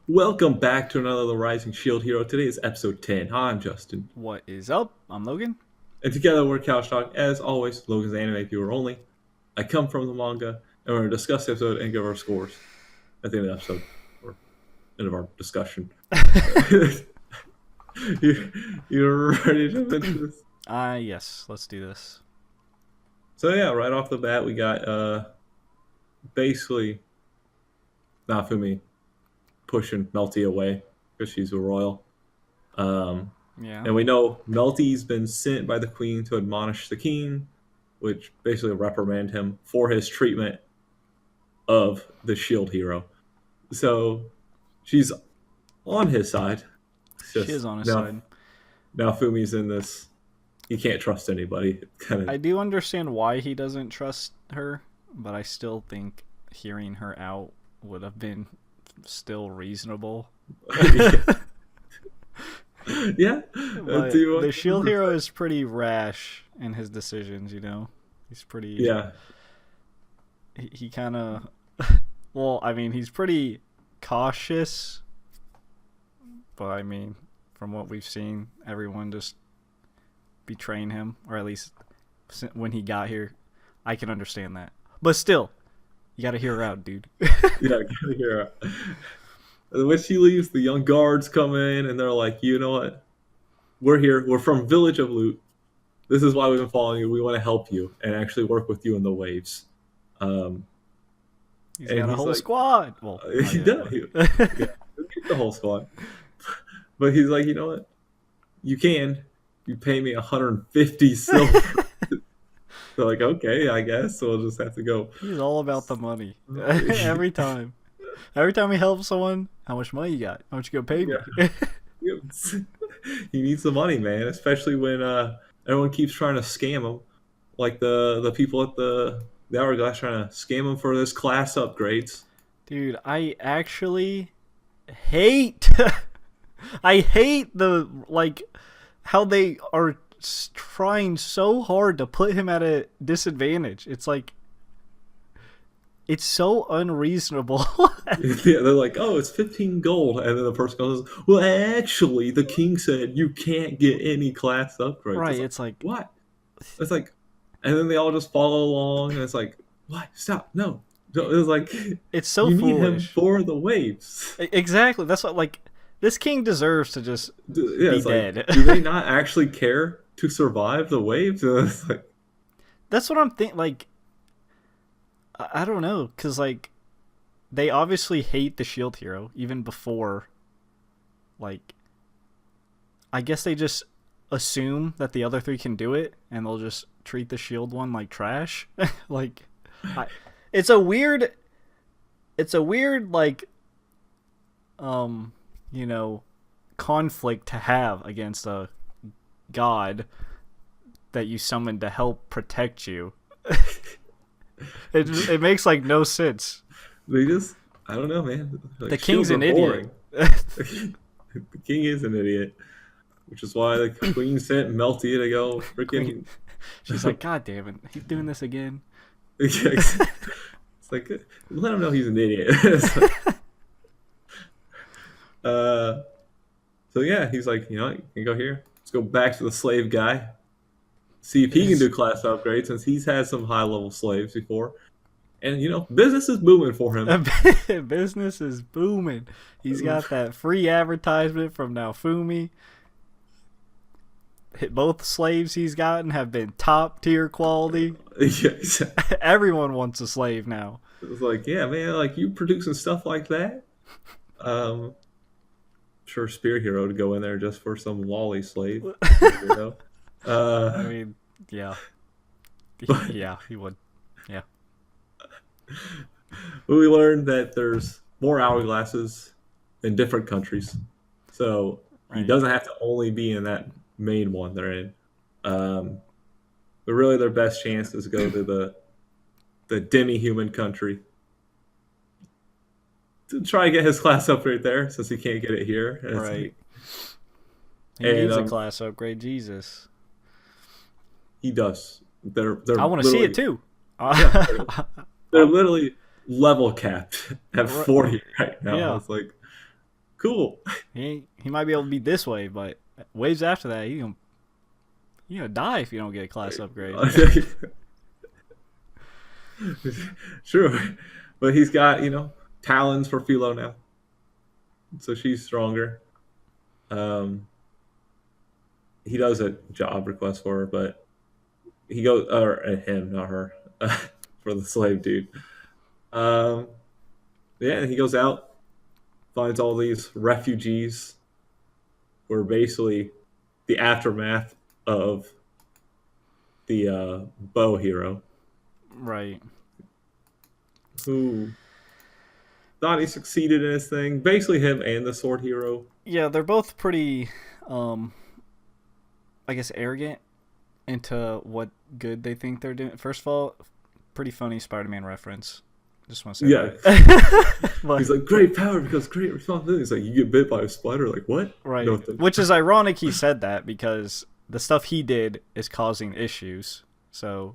Welcome back to another The Rising Shield Hero. Today is episode 10. Hi, I'm Justin. What is up? I'm Logan. And together we're Couch Talk. As always, Logan's anime viewer only. I come from the manga, and we're going to discuss the episode and give our scores at the end of the episode, or end of our discussion. You're ready to jump into this? Yes, let's do this. So yeah, right off the bat, we got basically Nafumi pushing Melty away because she's a royal. Yeah. And we know Melty's been sent by the queen to admonish the king, which basically reprimand him for his treatment of the shield hero. So she's on his side. She is on his side. Now Fumi's in this. He can't trust anybody. I do understand why he doesn't trust her, but I still think hearing her out would have been still reasonable. Yeah. The shield hero is pretty rash in his decisions, you know? He's pretty... Yeah. He kind of... Well, I mean, he's pretty cautious, but I mean, from what we've seen, everyone just betraying him, or at least when he got here. I can understand that. But still, you gotta hear her out, dude. Yeah, gotta hear her out. When she leaves, the young guards come in and they're like, you know what? We're here. We're from Village of Loot. This is why we've been following you. We want to help you and actually work with you in the waves. He's got a whole squad. Well, he does. The whole squad. But he's like, you know what? You pay me 150 silver. They're like, okay, I guess we'll just have to go. He's all about the money. Every time. Every time he helps someone, how much money you got? How much you gonna pay me? Yeah. He needs the money, man. Especially when everyone keeps trying to scam him, like the people at the hourglass trying to scam him for this class upgrades. Dude, I actually hate. I hate the how they are trying so hard to put him at a disadvantage. It's like. It's so unreasonable. Yeah, they're like, oh, it's 15 gold. And then the person goes, well, actually, the king said you can't get any class upgrades. Right, it's like, what? It's like, and then they all just follow along, and it's like, what? Stop. No. It's like, it's so you foolish. need him for the waves. Exactly. That's what, this king deserves to just be dead. Like, do they not actually care to survive the waves? It's like, that's what I'm thinking, I don't know, because, they obviously hate the shield hero, even before, I guess they just assume that the other three can do it, and they'll just treat the shield one like trash. It's a weird, conflict to have against a god that you summoned to help protect you. It makes no sense. They just, I don't know, man. The king's an idiot. The king is an idiot, which is why the queen sent Melty to go freaking. She's like, God damn it, he's doing this again. It's like, let him know he's an idiot. So yeah, he's like, you know, you can go here. Let's go back to the slave guy. See if he can do class upgrades, since he's had some high-level slaves before. And, you know, business is booming for him. Business is booming. He's got that free advertisement from Naofumi. Both slaves he's gotten have been top-tier quality. Yeah, exactly. Everyone wants a slave now. It's like, yeah, man, you producing stuff like that? Sure, Spear Hero to go in there just for some lolly slave. You know? I mean, yeah. Yeah, he would. Yeah. But we learned that there's more hourglasses in different countries. So he doesn't have to only be in that main one they're in. But really their best chance is to go to the demi-human country. To try and get his class upgrade there, since he can't get it here. Right. He needs a class upgrade, Jesus. He does. They're I want to see it too. Yeah, they're literally level capped at 40 right now. Yeah. It's like, cool. He might be able to beat this wave, but waves after that, you gonna die if you don't get a class upgrade. True, but he's got talons for Philo now, so she's stronger. He does a job request for her, but he goes or him, not her, for the slave dude. Um, yeah, he goes out, finds all these refugees who are basically the aftermath of the bow hero, Right. who thought he succeeded in his thing. Basically, him and the sword hero. Yeah, they're both pretty, I guess, arrogant into what good they think they're doing. First of all, pretty funny Spider-Man reference. Just want to say that. But, he's like, great power because great responsibility. He's like, you get bit by a spider. Like, what? right. No, Which is ironic he said that because the stuff he did is causing issues. So,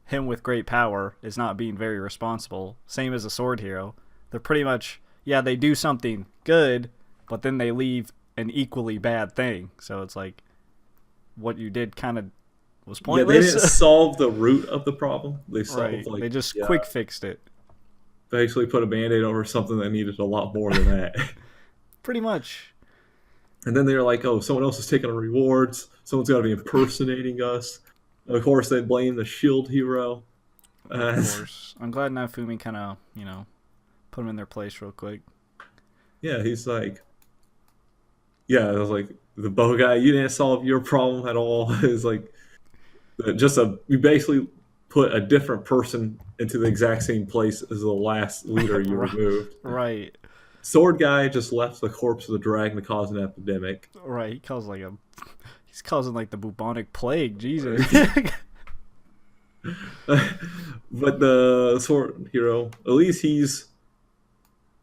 him with great power is not being very responsible. Same as a sword hero. They're pretty much, they do something good, but then they leave an equally bad thing. So it's like, what you did kind of was pointless. Yeah, they didn't solve the root of the problem. They solved They just quick fixed it. Basically put a Band-Aid over something that needed a lot more than that. Pretty much. And then they're like, oh, someone else is taking our rewards. Someone's got to be impersonating us. And of course, they blame the shield hero. Of course. I'm glad Nafumi kind of, put them in their place real quick. Yeah, he's like, I was like, the bow guy, you didn't solve your problem at all. It's like, you basically put a different person into the exact same place as the last leader you removed. Right. Sword guy just left the corpse of the dragon to cause an epidemic. Right. He's causing like the bubonic plague. Jesus. But the sword hero, at least he's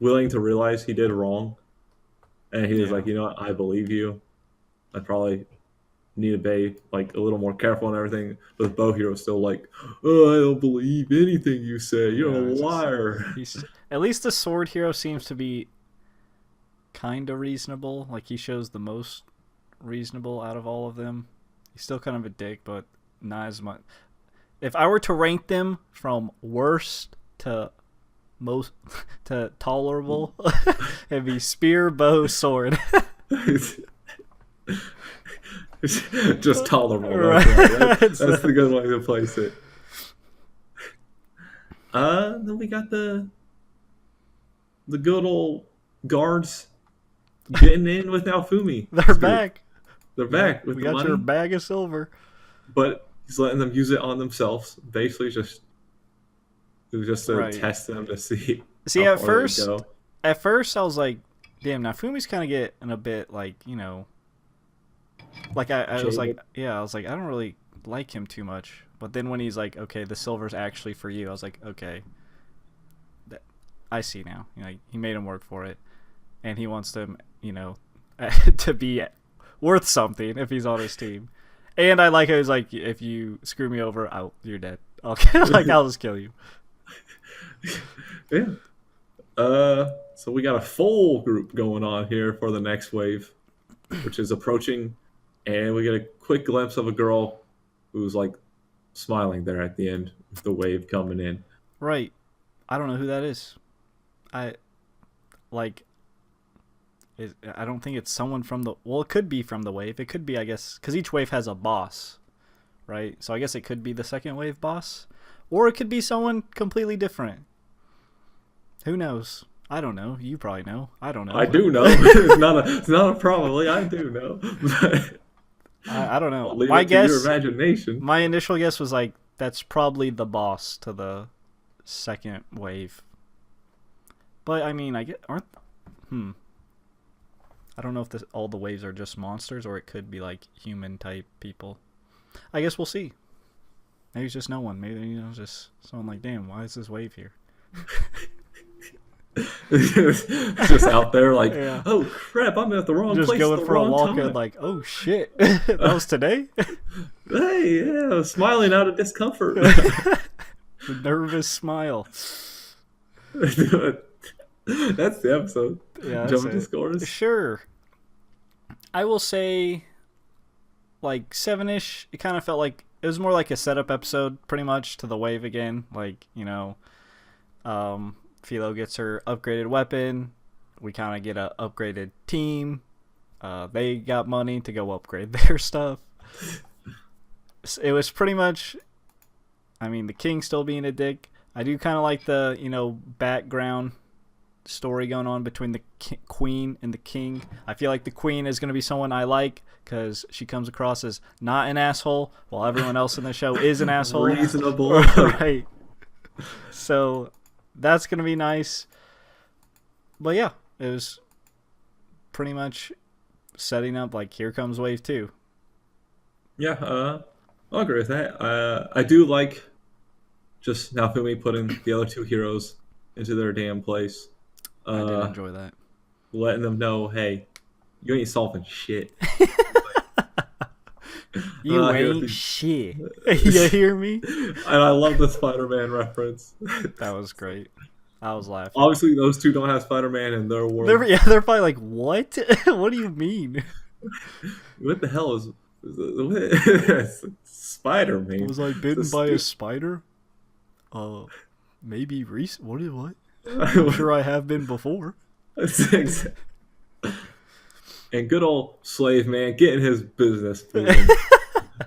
willing to realize he did wrong. And he was like, you know what? I believe you. I probably need to be like a little more careful and everything. But the bow hero is still like, oh, I don't believe anything you say. You're a liar. At least the sword hero seems to be kind of reasonable. Like he shows the most reasonable out of all of them. He's still kind of a dick, but not as much. If I were to rank them from worst to most to tolerable, it'd be spear, bow, sword. Just tolerable. Right. That's the good way to place it. Then we got the good old guards getting in with Naofumi. They're back. They're back with we the got money. your bag of silver. But he's letting them use it on themselves. Basically, it was just to test them to see. See, at first I was like, damn, Nafumi's kind of getting a bit like, like I was like, I don't really like him too much. But then when he's like, okay, the silver's actually for you, I was like, okay, I see now. He made him work for it, and he wants them, to be worth something if he's on his team. And I like how he's like, if you screw me over, you're dead. I'll just kill you. Yeah. So we got a full group going on here for the next wave, which is approaching, and we get a quick glimpse of a girl who's like smiling there at the end with the wave coming in. Right. I don't know who that is. I don't think it's someone from the... Well, it could be from the wave. It could be, I guess... Because each wave has a boss, right? So I guess it could be the second wave boss. Or it could be someone completely different. Who knows? I don't know. You probably know. I don't know. I do know. It's not a probably. I do know. I don't know. My guess... your imagination. My initial guess was like, that's probably the boss to the second wave. But, I mean, I don't know if all the waves are just monsters or it could be like human type people. I guess we'll see. Maybe it's just no one. Maybe just someone like, damn, why is this wave here? Just out there like, oh crap, I'm at the wrong place. Just going for a walk time. And like, oh shit, that was today. Hey, yeah, smiling out of discomfort. The nervous smile. That's the episode. Yeah, that's Jumping to it. scores. Sure. I will say like 7-ish. It kind of felt like it was more like a setup episode pretty much to the wave again. Like, Philo gets her upgraded weapon. We kind of get a upgraded team. They got money to go upgrade their stuff. It was pretty much, I mean, the king still being a dick. I do kind of like the, background story going on between the queen and the king. I feel like the queen is going to be someone I like because she comes across as not an asshole while everyone else in the show is an asshole. Reasonable. Right. So that's going to be nice. But yeah, it was pretty much setting up like here comes wave 2. Yeah, I'll agree with that. I do like just Naofumi putting the other two heroes into their damn place. I did enjoy that. Letting them know, hey, you ain't solving shit. You ain't shit. You hear me? And I love the Spider-Man reference. That was great. I was laughing. Obviously, those two don't have Spider-Man in their world. They're probably like, what? What do you mean? What the hell is Spider-Man? Was I bitten by a spider? Maybe recent. What? I'm sure I have been before. And good old slave man getting his business booming.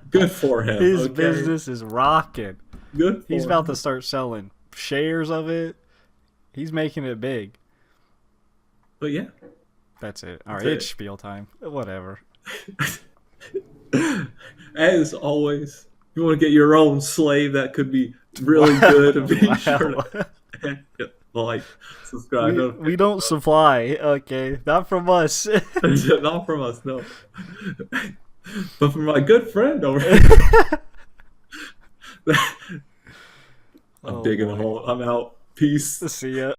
Good for him. His business is rocking. Good. He's about to start selling shares of it. He's making it big. But yeah, that's it. All right, it's spiel time. Whatever. As always, you want to get your own slave that could be really good. Be sure to like, subscribe. We don't supply. Okay, not from us. Not from us, no. But from my good friend over here. I'm digging a hole. I'm out. Peace. See ya.